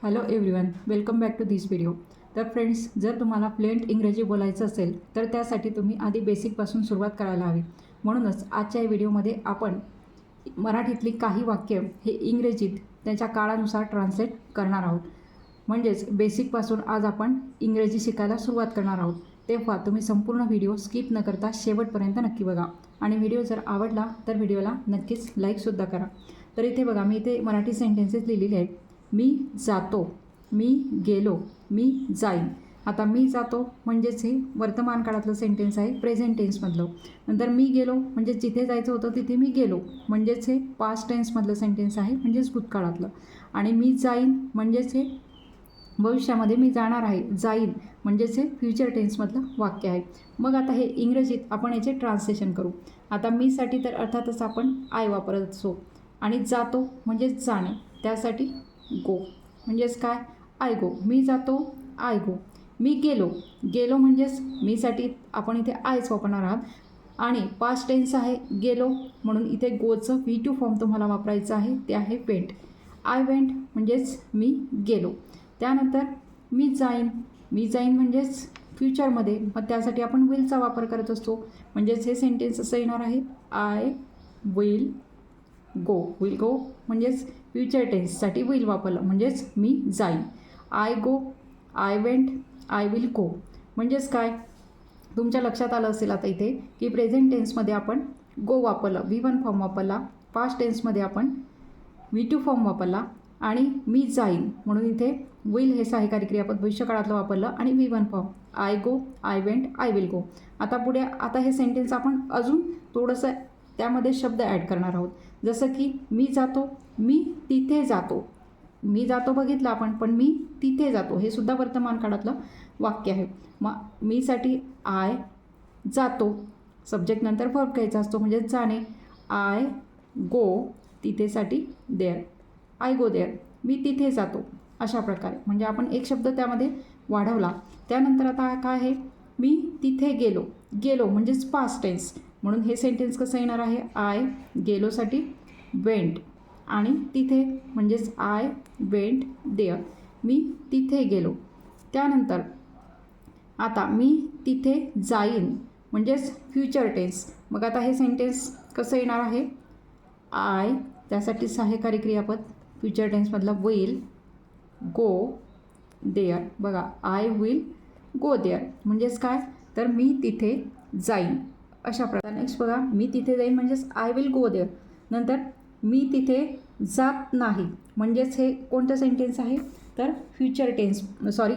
Hello everyone, welcome back to this video. तर friends, जर तुम्हाला फ्लुएंट इंग्रजी बोलायचं असेल तर त्यासाठी तुम्ही आधी बेसिकपासून सुरुवात करायला हवी. म्हणूनच आजच्या या व्हिडिओमध्ये आपण मराठीतली काही वाक्य हे इंग्रजीत त्याच्या काळानुसार ट्रान्सलेट करणार आहोत. म्हणजेच बेसिकपासून आज आपण इंग्रजी शिकायला सुरुवात करणार आहोत. तेव्हा तुम्ही संपूर्ण व्हिडिओ स्किप न करता शेवटपर्यंत नक्की बघा. आणि व्हिडिओ जर आवडला तर व्हिडिओला नक्कीच लाईकसुद्धा करा. तर इथे बघा, मी इथे मराठी सेंटेन्सेस लिहिलेले आहेत. मी जातो, मी गेलो, मी जाईन. आता मी जातो म्हणजेच हे वर्तमान काळातलं सेंटेन्स आहे, प्रेझेंट टेन्समधलं. नंतर मी गेलो म्हणजे जिथे जायचं होतं तिथे मी गेलो, म्हणजेच हे पास्ट टेन्समधलं सेंटेन्स आहे, म्हणजेच भूतकाळातलं. आणि मी जाईन म्हणजेच हे भविष्यामध्ये मी जाणार आहे, जाईन म्हणजेच हे फ्युचर टेन्समधलं वाक्य आहे. मग आता हे इंग्रजीत आपण याचे ट्रान्सलेशन करू. आता मीसाठी तर अर्थातच आपण आय वापरत असतो. आणि जातो म्हणजेच जाणे, त्यासाठी गो म्हणजेच काय, आय गो. मी जातो, आय गो. मी गेलो, गेलो म्हणजेच मीसाठी आपण इथे आयच वापरणार आहात. आणि पास्ट टेन्स आहे गेलो, म्हणून इथे गोचं V2 फॉर्म तुम्हाला वापरायचं आहे, ते आहे वेंट. आय वेंट म्हणजेच मी गेलो. त्यानंतर मी जाईन, मी जाईन म्हणजेच फ्युचरमध्ये, मग त्यासाठी आपण विलचा वापर करत असतो. म्हणजेच हे सेंटेन्स असं येणार आहे, I will go. Will go म्हणजेच फ्युचर टेन्ससाठी विल वापरलं म्हणजेच मी जाईन. I go, I went, I will go. म्हणजेच काय, तुमच्या लक्षात आलं असेल आता इथे की प्रेझेंट टेन्समध्ये आपण गो वापरलं, V1 फॉर्म वापरला. पास्ट टेन्समध्ये आपण V2 फॉर्म वापरला. आणि मी जाईन म्हणून इथे विल हे सहाय्यकारी क्रियापद भविष्यकाळातलं वापरलं आणि V1 form. I go, I went, I will go. आता पुढे आता हे सेंटेन्स आपण अजून थोडंसं त्यामध्ये शब्द ॲड करणार आहोत. जसं की मी जातो, मी तिथे जातो. मी जातो बघितलं आपण, पण मी तिथे जातो हे सुद्धा वर्तमान काळातलं वाक्य आहे. मग मीसाठी आय जातो, सब्जेक्ट नंतर वर्ब घ्यायचा असतो म्हणजे जाणे. आय गो, तिथेसाठी देअर, आय गो देअर. मी तिथे जातो. अशा प्रकारे म्हणजे आपण एक शब्द त्यामध्ये वाढवला. त्यानंतर आता काय आहे, मी तिथे गेलो. गेलो म्हणजेच पास्ट टेन्स, म्हणून हे सेंटेन्स कसं येणार आहे, आय गेलोसाठी वेंट आणि तिथे म्हणजेच आय वेंट देअर. मी तिथे गेलो. त्यानंतर आता मी तिथे जाईन म्हणजेच फ्युचर टेन्स. मग आता हे सेंटेन्स कसं येणार आहे, आय त्यासाठी सहाय्यकारी क्रियापद फ्युचर टेन्समधला विल गो देअर. बघा, आय विल गो देअर म्हणजेच काय, तर मी तिथे जाईन. अशा प्रकारे नेक्स्ट बघा, मी तिथे जाईन म्हणजेच आय विल गो देअर. नंतर मी तिथे जात नाही म्हणजेच हे कोणतं सेंटेन्स आहे, तर फ्युचर टेन्स. सॉरी,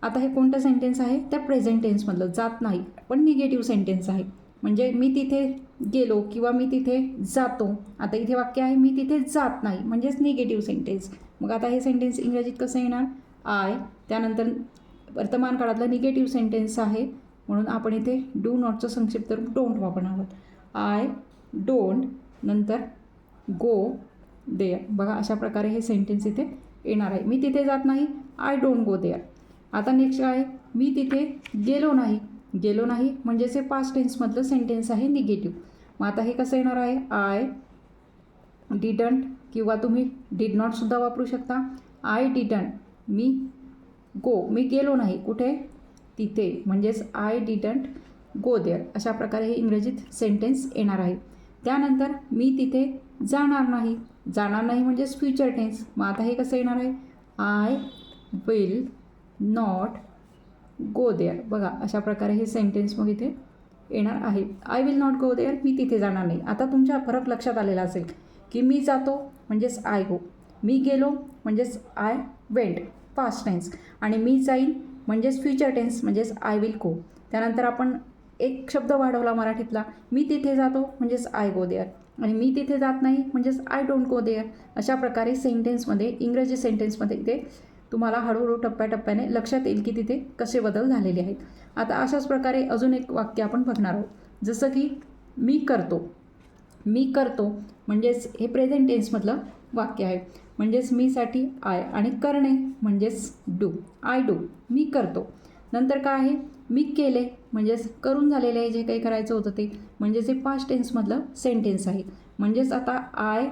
आता हे कोणतं सेंटेन्स आहे, तर प्रेझेंट टेन्समधलं. जात नाही पण निगेटिव्ह सेंटेन्स आहे. म्हणजे मी तिथे गेलो किंवा मी तिथे जातो. आता इथे वाक्य आहे मी तिथे जात नाही म्हणजेच निगेटिव्ह सेंटेन्स. मग आता हे सेंटेन्स इंग्रजीत कसं येणार, आय त्यानंतर वर्तमान काळातलं निगेटिव्ह सेंटेन्स आहे, म्हणून आपण इथे डू नॉटचं संक्षिप्त रूप डोंट वापरणार आहोत. आय डोंट नंतर गो देअर. बघा, अशा प्रकारे हे सेंटेन्स इथे येणार आहे. मी तिथे जात नाही, आय डोंट गो देअर. आता नेक्स्ट आहे, मी तिथे गेलो नाही. गेलो नाही म्हणजेच हे पास्ट टेन्समधलं सेंटेन्स आहे निगेटिव्ह. मग आता हे कसं येणार आहे, आय डिडंट किंवा तुम्ही डिड नॉटसुद्धा वापरू शकता. आय डिडंट, मी गो, मी गेलो नाही कुठे, तिथे म्हणजेच आय डिडंट गो देअर. अशा प्रकारे हे इंग्रजीत सेंटेन्स येणार आहे. त्यानंतर मी तिथे जाणार नाही. जाणार नाही म्हणजेच फ्युचर टेन्स. मग आता हे कसं येणार आहे, I will not go there. बघा, अशा प्रकारे हे सेंटेन्स मग इथे येणार आहे. I will not go there, मी तिथे जाणार नाही. आता तुमच्या फरक लक्षात आलेला असेल की मी जातो म्हणजेच आय गो, मी गेलो म्हणजेच आय वेंट पास्ट टेन्स, आणि मी जाईन म्हणजेच फ्युचर टेन्स म्हणजेच आय विल गो. त्यानंतर आपण एक शब्द वाढवला मराठीतला, मी तिथे जातो म्हणजेच आय गो देअर, आणि मी तिथे जात नाही म्हणजेच आय डोंट गो देअर. अशा प्रकारे सेंटेन्समध्ये, इंग्रजी सेंटेन्समध्ये इथे तुम्हाला हळूहळू टप्प्याटप्प्याने लक्षात येईल की तिथे कसे बदल झालेले आहेत. आता अशाच प्रकारे अजून एक वाक्य आपण बघणार आहोत. जसं की मी करतो. मी करतो म्हणजेच हे प्रेझेंट टेन्समधलं वाक्य आहे. म्हणजेच मीसाठी आय आणि करणे म्हणजेच डू, आय डू, मी करतो. नंतर काय आहे, मी केले म्हणजेच करून झालेले आहे जे काही करायचं होतं ते, म्हणजेच हे पास्ट टेन्समधलं सेंटेन्स आहे. म्हणजेच आता आय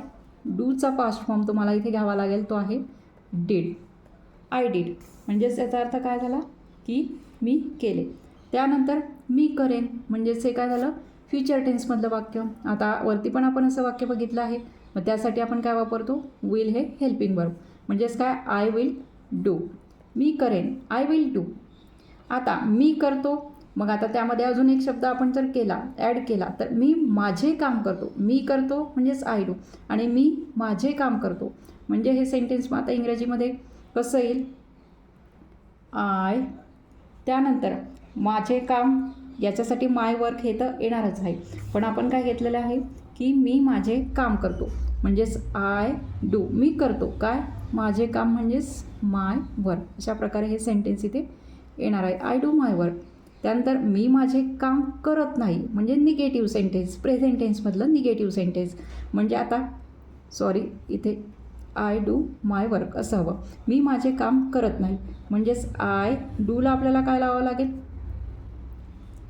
डूचा पास्ट फॉर्म तुम्हाला इथे घ्यावा लागेल, तो आहे डिड. आय डिड, म्हणजेच याचा अर्थ काय झाला की मी केले. त्यानंतर मी करेन, म्हणजेच हे काय झालं फ्युचर टेन्समधलं वाक्य. आता वरती पण आपण असं वाक्य बघितलं आहे. मग त्यासाठी आपण काय वापरतो, विल हे हेल्पिंग वर्ब, म्हणजेच काय आय विल डू. मी करेन, आय विल डू. आता मी करतो, मग आता त्यामध्ये अजून एक शब्द आपण जर केला, ॲड केला, तर मी माझे काम करतो. मी करतो म्हणजेच आय डू, आणि मी माझे काम करतो म्हणजे हे सेंटेन्स मग आता इंग्रजीमध्ये कसं येईल, आय, त्यानंतर माझे काम, याच्यासाठी माय वर्क हे तर येणारच आहे. पण आपण काय घेतलेलं आहे की मी माझे काम करतो, म्हणजेच आय डू. मी करतो काय, माझे काम, म्हणजेच माय वर्क. अशा प्रकारे हे सेंटेन्स इथे येणार आहे, आय डू माय वर्क. त्यानंतर मी माझे काम करत नाही, म्हणजे निगेटिव्ह सेंटेन्स, प्रेझेंट टेन्समधलं निगेटिव्ह सेंटेन्स. म्हणजे आता इथे आय डू माय वर्क असं हवं. मी माझे काम करत नाही, म्हणजेच आय डूला आपल्याला काय लावावं लागेल,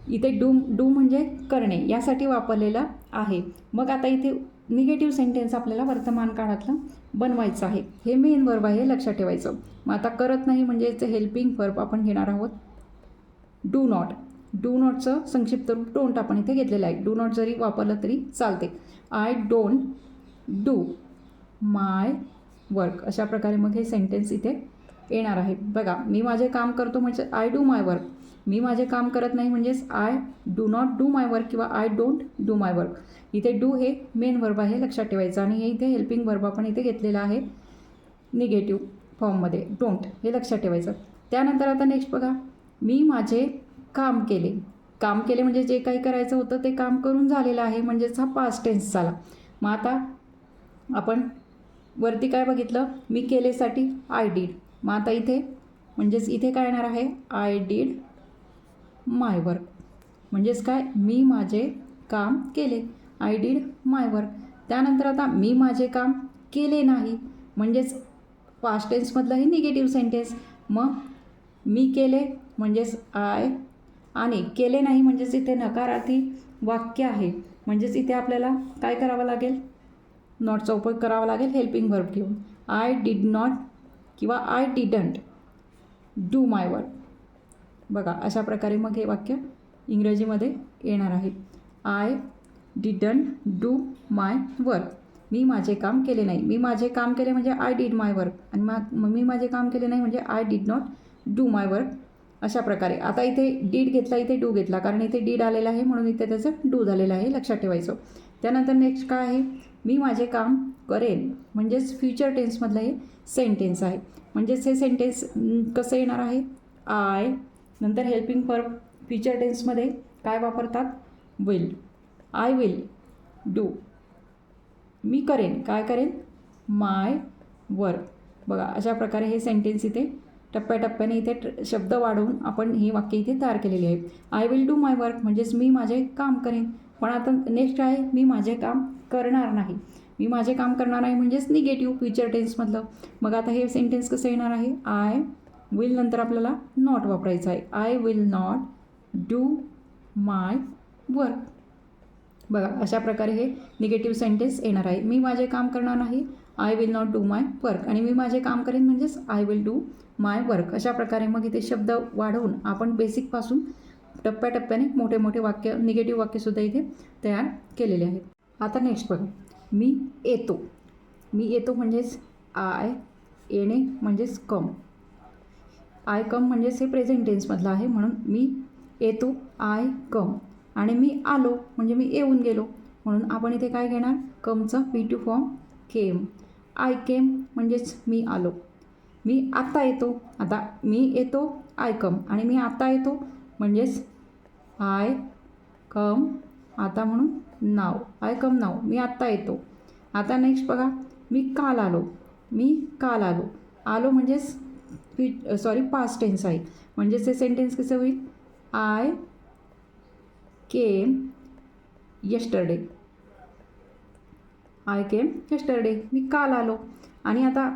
इथे डू म्हणजे करणे, यासाठी वापरलेलं आहे. मग आता इथे निगेटिव्ह सेंटेन्स आपल्याला वर्तमान काळातलं बनवायचं आहे. हे मेन वर्ब आहे, लक्षात ठेवायचं. मग आता करत नाही म्हणजे याचं हेल्पिंग वर्ब आपण घेणार आहोत डू नॉट. डू नॉटचं संक्षिप्त रूप डोंट आपण इथे घेतलेलं आहे. डू नॉट जरी वापरलं तरी चालते. I don't do my work. अशा प्रकारे मग हे सेंटेन्स इथे येणार आहे. बघा, मी माझे काम करतो म्हणजे आय डू माय वर्क. मी माझे काम करत नाही म्हणजेच I do not do my work किंवा I don't do my work. इथे डू हे मेन वर्ब आहे, लक्षात ठेवायचं. आणि हे इथे हेल्पिंग वर्ब आपण इथे घेतलेलं आहे निगेटिव्ह फॉर्ममध्ये, डोंट, हे लक्षात ठेवायचं. त्यानंतर आता नेक्स्ट बघा, मी माझे काम केले. काम केले म्हणजे जे काही करायचं होतं ते काम करून झालेलं आहे, म्हणजेच हा पास्ट टेन्स झाला. मग आता आपण वरती काय बघितलं, मी केलेसाठी आय डीड. मग आता इथे म्हणजेच इथे काय येणार आहे, आय डीड माय वर्क. म्हणजेच काय, मी माझे काम केले, आय डीड माय वर्क. त्यानंतर आता मी माझे काम केले नाही, म्हणजेच पास्ट टेन्समधलं हे निगेटिव्ह सेंटेन्स. मग मी केले म्हणजेच आय, आणि केले नाही म्हणजेच इथे नकारार्थी वाक्य आहे, म्हणजेच इथे आपल्याला काय करावं लागेल, नॉटचा उपयोग करावा लागेल हेल्पिंग वर्ब घेऊन. आय डिड नॉट किंवा I didn't do my work. बघा, अशा प्रकारे मग हे वाक्य इंग्रजीमध्ये येणार आहे. I didn't do my work. मी माझे काम केले नाही. मी माझे काम केले म्हणजे आय डिड माय वर्क, आणि मग मी माझे काम केले नाही म्हणजे I did not do my work. अशा प्रकारे आता इथे डीड घेतला, इथे डू घेतला, कारण इथे डीड आलेला आहे म्हणून इथे त्याचं डू झालेलं आहे, लक्षात ठेवायचं. त्यानंतर नेक्स्ट काय आहे, मी माझे काम करेन, म्हणजेच फ्युचर टेन्समधलं हे सेंटेन्स आहे. म्हणजेच हे सेंटेन्स कसं येणार आहे, आय, नंतर हेल्पिंग वर्ब. फ्युचर टेन्समध्ये काय वापरतात, विल. आय विल डू, मी करेन, काय करेन, माय वर्क. बघा, अशा प्रकारे हे सेंटेन्स इथे टप्प्याटप्प्याने इथे शब्द वाढवून आपण ही वाक्य इथे तयार केलेली आहे. I will do my work म्हणजेच मी माझे काम करेन. पण आता नेक्स्ट आहे, मी माझे काम करणार नाही. मी माझे काम करणार नाही म्हणजेच निगेटिव्ह फ्युचर टेन्समधलं. मग आता हे सेंटेन्स कसं येणार आहे, आय विल नंतर आपल्याला नॉट वापरायचं आहे. I will not do my work. बघा, अशा प्रकारे हे निगेटिव्ह सेंटेन्स येणार आहे. मी माझे काम करणार नाही, I will not do my work, आणि मी माझे काम करेन म्हणजेच I will do my work. अशा प्रकारे मग इथे शब्द वाढवून आपण बेसिकपासून टप्प्याटप्प्याने मोठे मोठे वाक्य, निगेटिव्ह वाक्यसुद्धा इथे तयार केलेले आहेत. आता नेक्स्ट बघा, मी येतो. मी येतो म्हणजेच आय, येणे म्हणजेच कम. आय कम म्हणजेच हे प्रेझेंट टेन्समधलं आहे, म्हणून मी येतो, आय कम. आणि मी आलो म्हणजे मी येऊन गेलो, म्हणून आपण इथे काय घेणार, कमचं P2 फॉर्म केम. आय केम म्हणजेच मी आलो. मी आत्ता येतो. आता मी येतो, आय कम, आणि मी आत्ता येतो म्हणजेच आय कम आता, म्हणून नाव, आय कम नाव, मी आत्ता येतो. आता नेक्स्ट बघा, मी काल आलो. मी काल आलो. आलो म्हणजेच पास्ट टेन्स आहे, म्हणजेच हे सेंटेन्स कसं होईल, I came yesterday. I came yesterday, मी काल आलो. आणि आता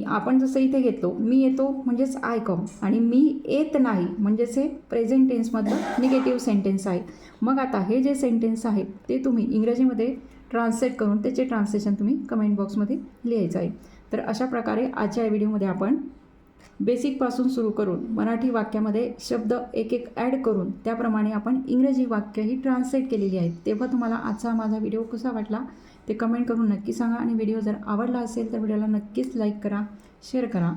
आपण जसं इथे घेतलो, मी येतो म्हणजेच आय कम, आणि मी येत नाही म्हणजेच हे प्रेझेंट टेन्समधलं निगेटिव्ह सेंटेन्स आहे. मग आता हे जे सेंटेन्स आहे ते तुम्ही इंग्रजीमध्ये ट्रान्सलेट करून त्याचे ट्रान्सलेशन तुम्ही कमेंट बॉक्समध्ये लिहायचं आहे. तर अशा प्रकारे आजच्या व्हिडिओमध्ये आपण बेसिकपासून सुरू करून मराठी वाक्यामध्ये शब्द एक एक ॲड करून त्याप्रमाणे आपण इंग्रजी वाक्यही ट्रान्सलेट केलेली आहेत. तेव्हा तुम्हाला आजचा माझा व्हिडिओ कसा वाटला ते कमेंट करून नक्की सांगा आणि व्हिडिओ जर आवडला असेल तर व्हिडिओला नक्कीच लाईक करा, शेअर करा.